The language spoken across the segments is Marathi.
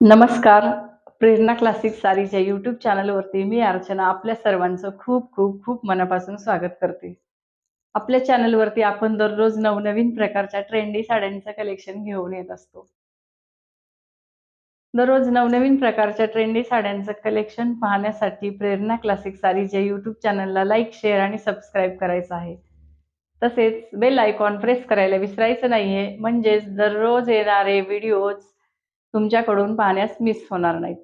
नमस्कार. प्रेरणा क्लासिक सारीच्या यूट्यूब चॅनलवरती मी अर्चना आपल्या सर्वांचं खूप खूप खूप मनापासून स्वागत करते. आपल्या चॅनलवरती आपण दररोज नवनवीन प्रकारच्या ट्रेंडी साड्यांचं कलेक्शन घेऊन येत असतो. दररोज नवनवीन प्रकारच्या ट्रेंडी साड्यांचं कलेक्शन पाहण्यासाठी प्रेरणा क्लासिक सारीच्या यूट्यूब चॅनलला लाईक, शेअर आणि सबस्क्राईब करायचं आहे. तसेच बेल आयकॉन प्रेस करायला विसरायचं नाहीये, म्हणजेच दररोज येणारे व्हिडिओज तुमच्याकडून पाहण्यास मिस होणार नाहीत.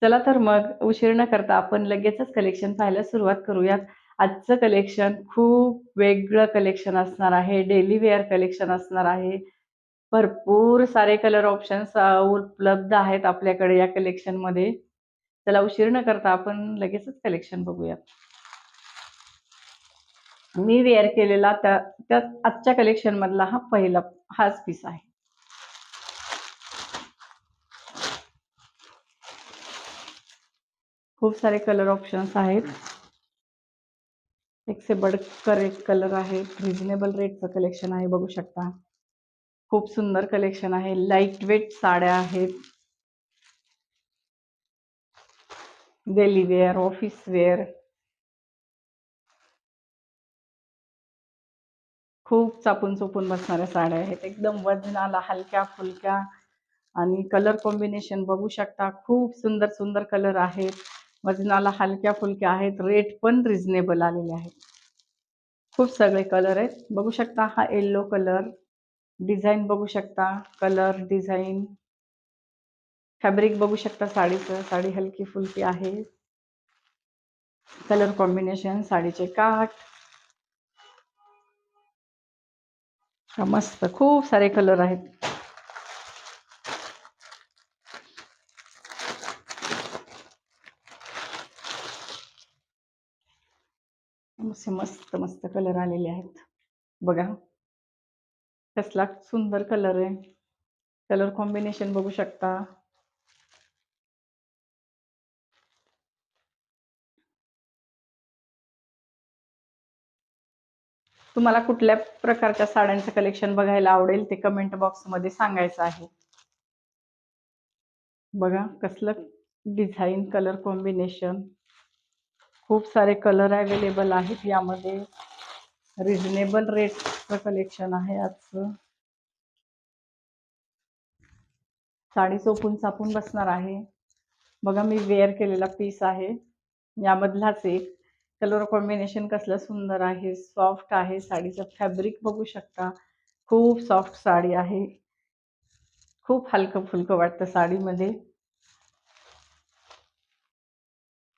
चला तर मग उशीर न करता आपण लगेचच कलेक्शन पाहायला सुरुवात करूयात. आजचं कलेक्शन खूप वेगळं कलेक्शन असणार आहे. डेली वेअर कलेक्शन असणार आहे. भरपूर सारे कलर ऑप्शन्स उपलब्ध आहेत आपल्याकडे या कलेक्शनमध्ये. चला उशीर न करता आपण लगेचच कलेक्शन बघूयात. मी वेअर केलेला त्या आजच्या कलेक्शनमधला हाच पीस आहे. खूप सारे कलर ऑप्शन्स आहेत. एक से बढ़कर एक कलर आहे. रिजनेबल रेटचं कलेक्शन आहे, बघू शकता. खूप सुंदर कलेक्शन आहे. लाईट वेट साड्या आहेत. Daily wear, office wear. खूप चापून चोपून बसणाऱ्या साड्या आहेत. एकदम वजनाला हलक्या फुलक्या आणि कलर कॉम्बिनेशन बघू शकता. खूप सुंदर सुंदर कलर आहेत. वजनाला हलक्या फुलक्या आहेत. रेट पण रिजनेबल आलेले आहेत. खूप सगळे कलर आहेत, बघू शकता. हा येल्लो कलर, डिझाईन बघू शकता. कलर डिझाईन, फॅब्रिक बघू शकता साडीचं. साडी हलकी फुलकी आहे. कलर कॉम्बिनेशन, साडीचे काठ, मस्त खूप सारे कलर आहेत. असे मस्त मस्त कलर आलेले आहेत. बघा कसला सुंदर कलर आहे. कलर कॉम्बिनेशन बघू शकता. तुम्हाला कुठल्या प्रकारच्या साड्यांचं कलेक्शन बघायला आवडेल ते कमेंट बॉक्समध्ये सांगायचं आहे. बघा कसलं डिझाईन, कलर कॉम्बिनेशन. खूप सारे कलर अवेलेबल आहेत यामध्ये. रिजनेबल रेटचं कलेक्शन आहे आजचं. साडी चोपून चापून बसणार आहे. बघा मी वेअर केलेला पीस आहे, यामधलाच एक. कलर कॉम्बिनेशन कसलं सुंदर आहे. सॉफ्ट आहे. साडीचं फॅब्रिक बघू शकता. खूप सॉफ्ट साडी आहे. खूप हलकं फुलकं वाटतं साडीमध्ये.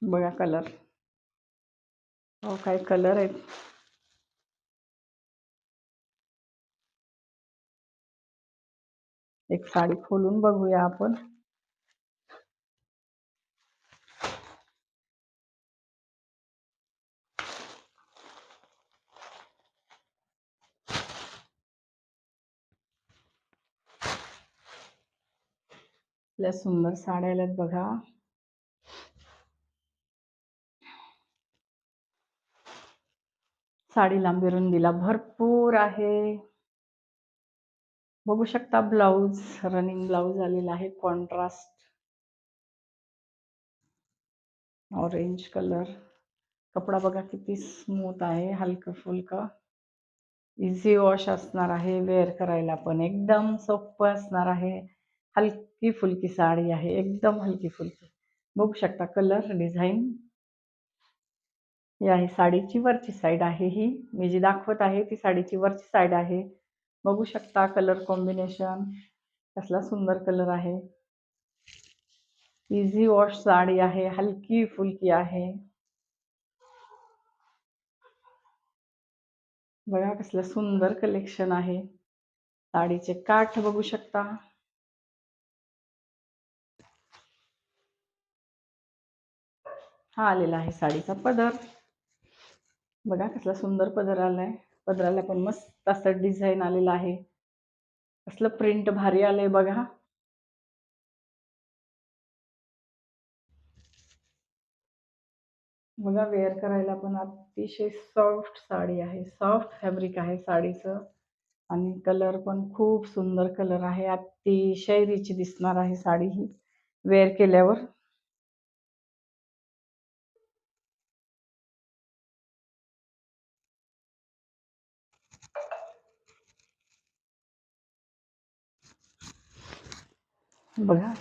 बघा कलर, हो काय कलर आहेत. एक साडी खोलून बघूया आपण. आपल्या सुंदर साड्या आल्यात बघा. साडी लांबी रुंदीला भरपूर आहे. बघू शकता ब्लाऊज, रनिंग ब्लाऊज आलेला आहे. Contrast orange colour. कपडा बघा किती स्मूथ आहे, हलकं फुलकं. इझी वॉश असणार आहे. वेअर करायला पण एकदम सोपं असणार आहे. हलकी फुलकी साडी आहे, एकदम हलकी फुलकी. बघू शकता कलर डिझाईन. ही आहे साडीची वरची साईड आहे. ही मी जी दाखवत आहे ती साडीची वरची साईड आहे. बघू शकता कलर कॉम्बिनेशन कसला सुंदर कलर आहे. इझी वॉश साडी आहे, हलकी फुलकी आहे. बघा कसलं सुंदर कलेक्शन आहे. साडीचे काठ बघू शकता. हा आलेला आहे साडीचा पदर. बघा कसला सुंदर पदर आलाय. पदराला पण मस्त असं डिझाईन आलेलं आहे. कसलं प्रिंट भारी आलंय बघा. बघा वेअर करायला पण अतिशय सॉफ्ट साडी आहे. सॉफ्ट फॅब्रिक आहे साडीचं आणि कलर पण खूप सुंदर कलर आहे. अतिशय रिच दिसणार आहे साडी ही वेअर केल्यावर. बघा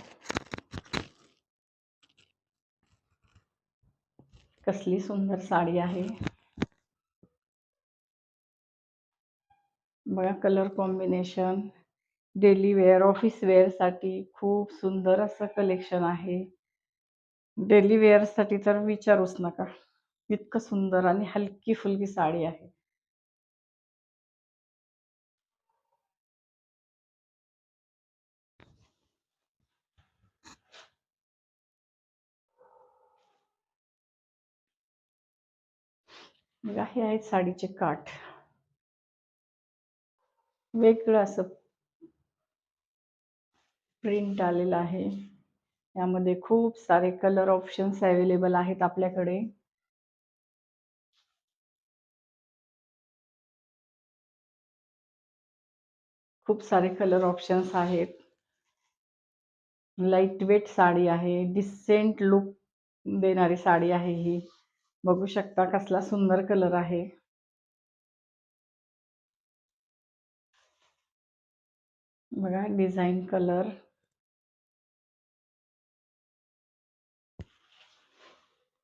कसली सुंदर साडी आहे. बघा colour combination, daily wear, office वेअरसाठी खूप सुंदर असं कलेक्शन आहे. डेली वेअरसाठी तर विचारूच नका. इतकं सुंदर आणि हलकी फुलकी साडी आहे. बघा हे आहेत साडीचे काठ. वेगळं असं प्रिंट आलेलं आहे. यामध्ये खूप सारे कलर ऑप्शन्स अवेलेबल आहेत आपल्याकडे. खूप सारे कलर ऑप्शन्स आहेत. लाईट वेट साडी आहे. डिसेंट लुक देणारी साडी आहे ही. बघू शकता कसला सुंदर कलर आहे. बघा डिझाईन कलर.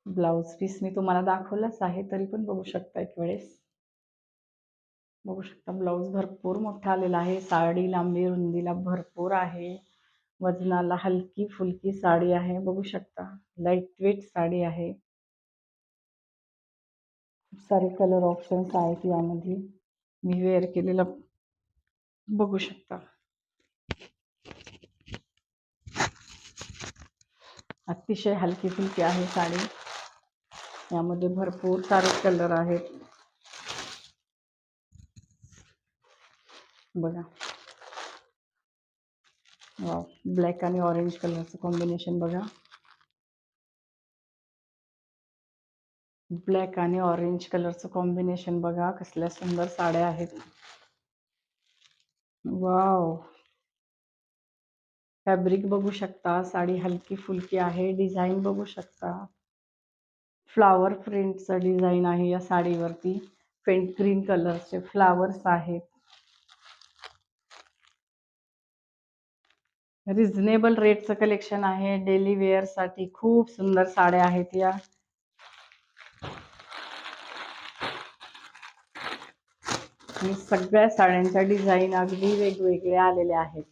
ब्लाउज पीस मी तुम्हाला दाखवलाच आहे, तरी पण बघू शकता एक वेळेस. बघू शकता ब्लाऊज भरपूर मोठा आलेला आहे. साडी लांबी रुंदीला भरपूर आहे. वजनाला हलकी फुलकी साडी आहे. बघू शकता लाईट वेट साडी आहे. खूप सारे कलर ऑप्शन्स आहेत यामध्ये. मी वेअर केलेला बघू शकता. अतिशय हलकी फुलकी आहे साडी. यामध्ये भरपूर सारे कलर आहेत. बघा वाव, ब्लॅक आणि ऑरेंज कलरचं कॉम्बिनेशन बघा. ब्लॅक आणि ऑरेंज कलरचं कॉम्बिनेशन बघा. कसल्या सुंदर साड्या आहेत. वाव, फॅब्रिक बघू शकता. साडी हलकी फुलकी आहे. डिझाईन बघू शकता. फ्लावर प्रिंटचं डिझाईन आहे या साडीवरती. फेंट ग्रीन कलरचे फ्लावर्स आहेत. रिझनेबल रेटचं कलेक्शन आहे. डेली वेअरसाठी खूप सुंदर साड्या आहेत या. आणि सगळ्या साड्यांच्या डिझाईन अगदी वेगवेगळ्या आलेल्या आहेत.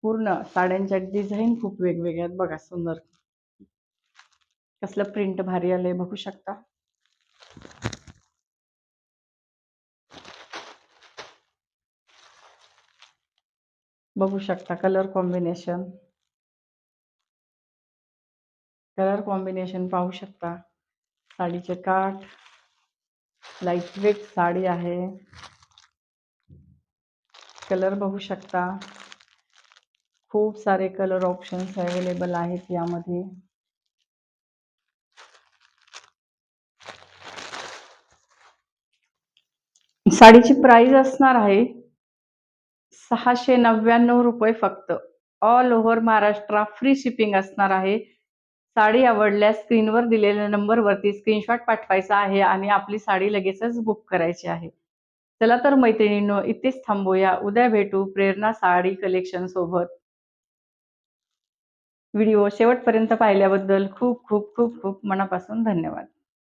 पूर्ण साड्यांच्या डिझाईन खूप वेगवेगळ्या आहेत. बघा सुंदर कसलं प्रिंट भारी आलंय बघू शकता. बघू शकता कलर कॉम्बिनेशन. कलर कॉम्बिनेशन पाहू शकता. साडीचे काठ. लाईट वेट साडी आहे. कलर बघू शकता. खूप सारे कलर ऑप्शन्स अवेलेबल आहेत यामध्ये. साडीची प्राइस असणार आहे 699 रुपये फक्त. All over Maharashtra free shipping असणार आहे. साडी आवडल्यास स्क्रीनवर दिलेल्या नंबरवरती स्क्रीनशॉट पाठवायचा आहे आणि आपली साडी लगेचच बुक करायची आहे. चला तर मैत्रिणींनो, इथेच थांबूया. उद्या भेटू प्रेरणा साडी कलेक्शन सोबत. व्हिडिओ शेवटपर्यंत पाहिल्याबद्दल खूप खूप खूप खूप मनापासून धन्यवाद.